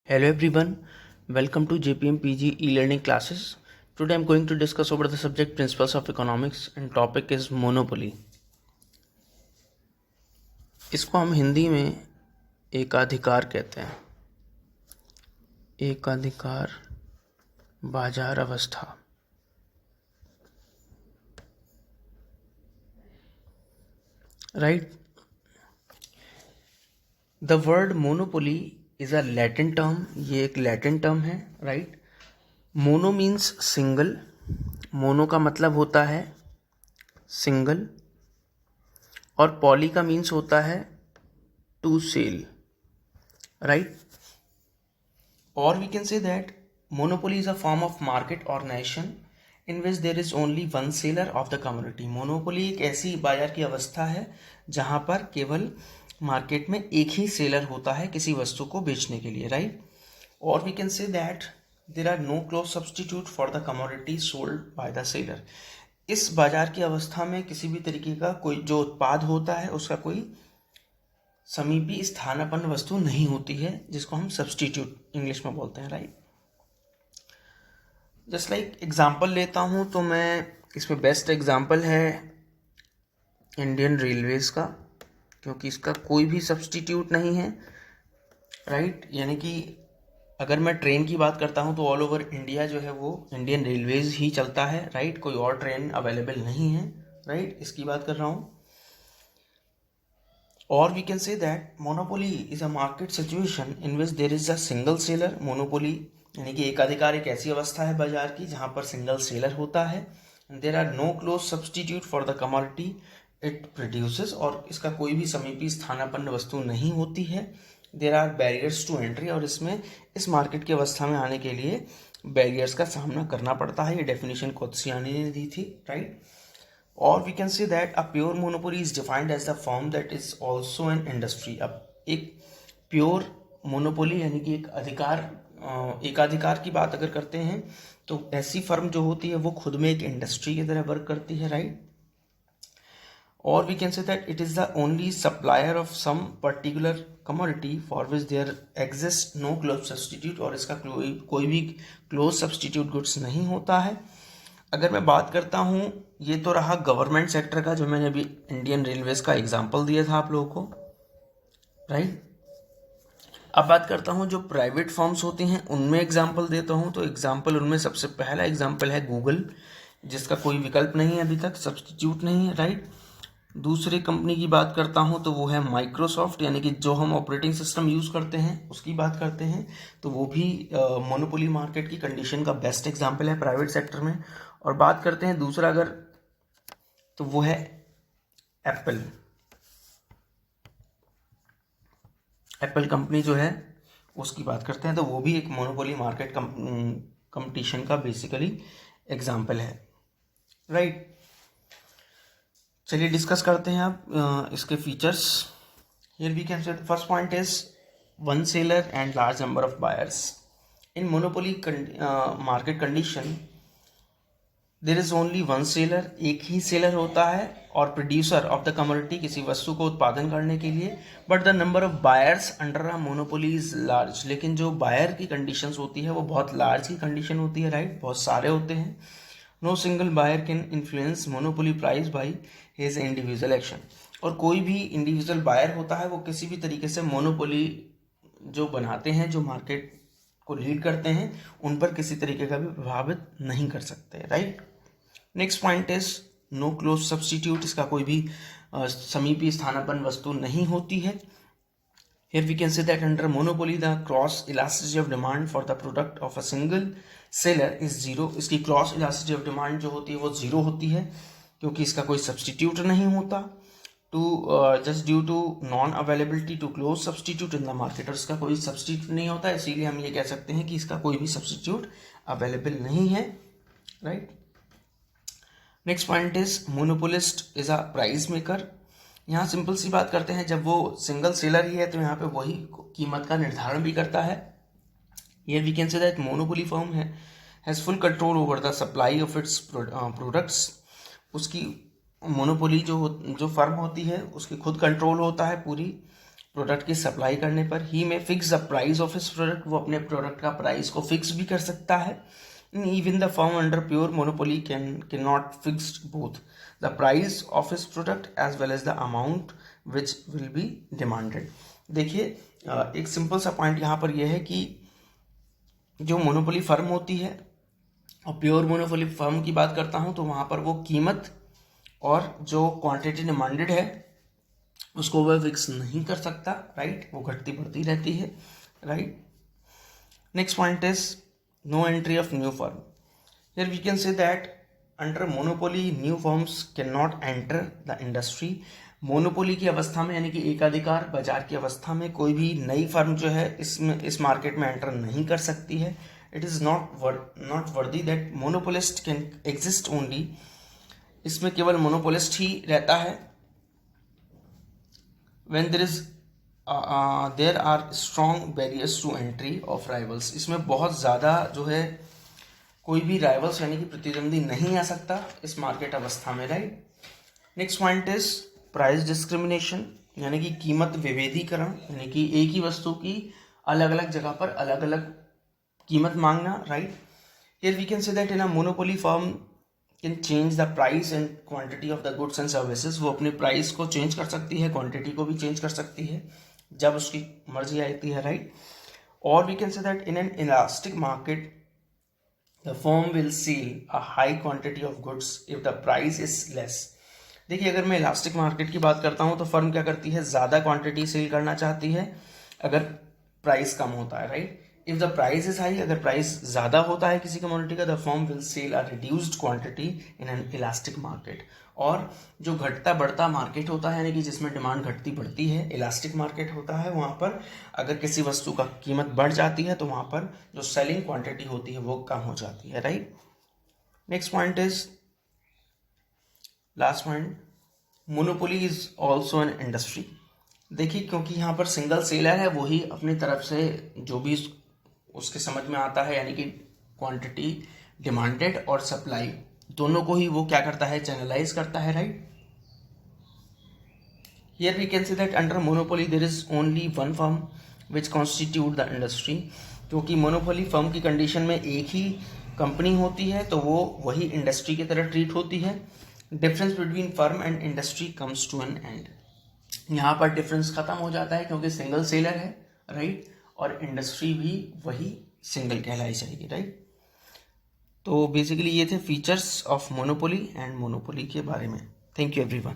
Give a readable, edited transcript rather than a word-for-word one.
Hello everyone, welcome to JPM PG e-learning classes. Today I'm going to discuss over the subject Principles of Economics and topic is Monopoly. इसको हम हिंदी में एकाधिकार कहते हैं। एकाधिकार बाजार अवस्था। Right? The word monopoly is a Latin term. ये एक Latin term है, right? Mono means single. Mono का मतलब होता है सिंगल और पॉली का मीन्स होता है टू सेल, राइट? और we can say that monopoly is a form of market organisation in which there is only one seller of the community. Monopoly एक ऐसी बाजार की अवस्था है जहां पर केवल मार्केट में एक ही सेलर होता है किसी वस्तु को बेचने के लिए, राइट? और we can say that there are no close substitute for the commodity sold by the seller. इस बाजार की अवस्था में किसी भी तरीके का कोई जो उत्पाद होता है उसका कोई समीपी स्थानापन्न वस्तु नहीं होती है, जिसको हम सब्सटीट्यूट इंग्लिश में बोलते हैं, राइट? जस्ट लाइक एग्जाम्पल लेता हूँ तो मैं इसमें बेस्ट एग्जाम्पल है इंडियन रेलवेज का, क्योंकि इसका कोई भी सब्सटीट्यूट नहीं है, राइट? यानी कि अगर मैं ट्रेन की बात करता हूँ तो ऑल ओवर इंडिया जो है वो इंडियन रेलवेज ही चलता है, राइट? कोई और ट्रेन अवेलेबल नहीं है, राइट? इसकी बात कर रहा हूँ। और we can say that monopoly is a market situation in which there is a single seller. Monopoly यानी कि एकाधिकार एक ऐसी अवस्था है बाजार की जहाँ पर सिंगल सेलर होता है। There are no close substitute for the commodity it produces, और इसका कोई भी समीपी स्थानापन्न वस्तु नहीं होती है। There are barriers to entry, और इसमें इस मार्केट की अवस्था में आने के लिए बैरियर्स का सामना करना पड़ता है। ये डेफिनेशन कोत्सियानी ने दी थी, राइट? और we can say that a pure monopoly is defined as the firm that is also an industry. अब एक प्योर मोनोपोली यानी कि एक एकाधिकार की बात अगर करते हैं तो ऐसी फर्म जो होती है वो खुद में एक इंडस्ट्री की तरह वर्क करती है, राइट? और we can say that it is the only supplier of some particular commodity for which there exist no close substitute, और इसका कोई भी क्लोज सब्सटीट्यूट गुड्स नहीं होता है। अगर मैं बात करता हूँ, ये तो रहा गवर्नमेंट सेक्टर का, जो मैंने अभी इंडियन रेलवेज का एग्जांपल दिया था आप लोगों को, राइट? अब बात करता हूँ जो प्राइवेट फर्म्स होती हैं उनमें एग्जांपल देता हूँ। तो एग्जांपल उनमें सबसे पहला एग्जांपल है गूगल, जिसका कोई विकल्प नहीं है, अभी तक सब्सटीट्यूट नहीं है, राइट? दूसरी कंपनी की बात करता हूँ तो वो है माइक्रोसॉफ्ट, यानी कि जो हम ऑपरेटिंग सिस्टम यूज़ करते हैं उसकी बात करते हैं, तो वो भी मोनोपोली मार्केट की कंडीशन का बेस्ट एग्जांपल है प्राइवेट सेक्टर में। और बात करते हैं दूसरा अगर, तो वो है एप्पल। एप्पल कंपनी जो है उसकी बात करते हैं तो वो भी एक मोनोपोली मार्केट कंपटीशन का बेसिकली एग्जांपल है, राइट? चलिए डिस्कस करते हैं आप इसके features. Here we can say first point is one seller and large number of buyers. In monopoly market condition there is only one seller, एक ही seller होता है और प्रोड्यूसर ऑफ द कमोडिटी किसी वस्तु को उत्पादन करने के लिए। But the number of buyers under a monopoly is large, लेकिन जो बायर की कंडीशंस होती है वो बहुत लार्ज की कंडीशन होती है, राइट? बहुत सारे होते हैं। No single buyer can influence monopoly price by his individual action, और कोई भी इंडिविजुअल बायर होता है वो किसी भी तरीके से मोनोपोली जो बनाते हैं, जो मार्केट को लीड करते हैं, उन पर किसी तरीके का भी प्रभावित नहीं कर सकते, right? Next point is no close substitute, इसका कोई भी समीपी स्थानापन्न वस्तु नहीं होती है। Here we can say that under monopoly the cross elasticity of demand for the product of a single seller is zero। इसकी cross elasticity of demand जो होती है वो जीरो होती है, क्योंकि इसका कोई सब्सटीट्यूट नहीं होता, to just due to non availability to close substitute in the market, और इसका कोई सब्सटीट्यूट नहीं होता, इसीलिए हम ये कह सकते हैं कि इसका कोई भी सब्सटीट्यूट अवेलेबल नहीं है, right? Next point is monopolist is a price maker. यहाँ सिंपल सी बात करते हैं, जब वो सिंगल सेलर ही है तो यहाँ पे वही कीमत का निर्धारण भी करता है। Here we can say that monopoly firm has full control over the supply of its products। उसकी मोनोपोली जो फर्म होती है उसकी खुद कंट्रोल होता है पूरी प्रोडक्ट की सप्लाई करने पर। ही में fix the price of his product, वो अपने प्रोडक्ट का प्राइस को फिक्स भी कर सकता है। Even the firm under pure monopoly can not fix both the price of his product as well as the amount which will be demanded. देखिए एक सिंपल सा पॉइंट यहाँ पर यह है कि जो मोनोपोली फर्म होती है और प्योर मोनोपोली फर्म की बात करता हूँ तो वहाँ पर वो कीमत और जो क्वांटिटी डिमांडेड है उसको वह फिक्स नहीं कर सकता, राइट, वो घटती बढ़ती रहती है, right. Next point is no entry of new firm. Here we can say that under monopoly new firms can not enter the industry. Monopoly की अवस्था में यानी कि एकाधिकार बाजार की अवस्था में कोई भी नई फर्म जो है इस मार्केट में एंटर नहीं कर सकती है। It is not worthy that monopolist can exist only. इसमें केवल मोनोपोलिस्ट ही रहता है। when there are strong barriers to entry of rivals, इसमें बहुत ज़्यादा जो है कोई भी राइवल्स यानी कि प्रतिद्वंदी नहीं आ सकता इस मार्केट अवस्था में, right. Next point is price discrimination, यानी कि कीमत विभेदीकरण, यानी कि एक ही वस्तु की अलग अलग जगह पर अलग अलग कीमत मांगना, right. Here we can say that in a monopoly firm can change the price and quantity of the goods and services. वो अपने प्राइस को चेंज कर सकती है, क्वांटिटी को भी चेंज कर सकती है जब उसकी मर्जी आती है, राइट। और we can say that in an elastic market the firm will sell a high quantity of goods if the price is less. देखिए अगर मैं इलास्टिक मार्केट की बात करता हूँ तो फर्म क्या करती है, ज़्यादा क्वांटिटी सेल करना चाहती है अगर प्राइस कम होता है, right. If the price is high, अगर प्राइस ज़्यादा होता है किसी कमोडिटी का, the firm will sell a reduced quantity in an elastic market. और जो घटता बढ़ता मार्केट होता है यानी कि जिसमें डिमांड घटती बढ़ती है, इलास्टिक मार्केट होता है, वहाँ पर अगर किसी वस्तु का कीमत बढ़ जाती है तो वहाँ पर जो सेलिंग क्वांटिटी होती है वो कम हो जाती है, right. Next point is last point, monopoly is also an industry. देखिए क्योंकि यहाँ पर सिंगल सेलर है, वही अपनी तरफ से जो भी उसके समझ में आता है यानी कि क्वांटिटी डिमांडेड और सप्लाई दोनों को ही वो क्या करता है, चैनलाइज करता है, right. Here we can see that under monopoly there is only one firm which constitute the industry. क्योंकि मोनोपोली फर्म की कंडीशन में एक ही कंपनी होती है तो वो वही इंडस्ट्री की तरह ट्रीट होती है। Difference between firm and industry comes to an end. यहाँ पर डिफरेंस खत्म हो जाता है क्योंकि सिंगल सेलर है, राइट, और इंडस्ट्री भी वही सिंगल कहलाई जाएगी, राइट। तो बेसिकली ये थे features of monopoly and monopoly के बारे में। Thank you everyone.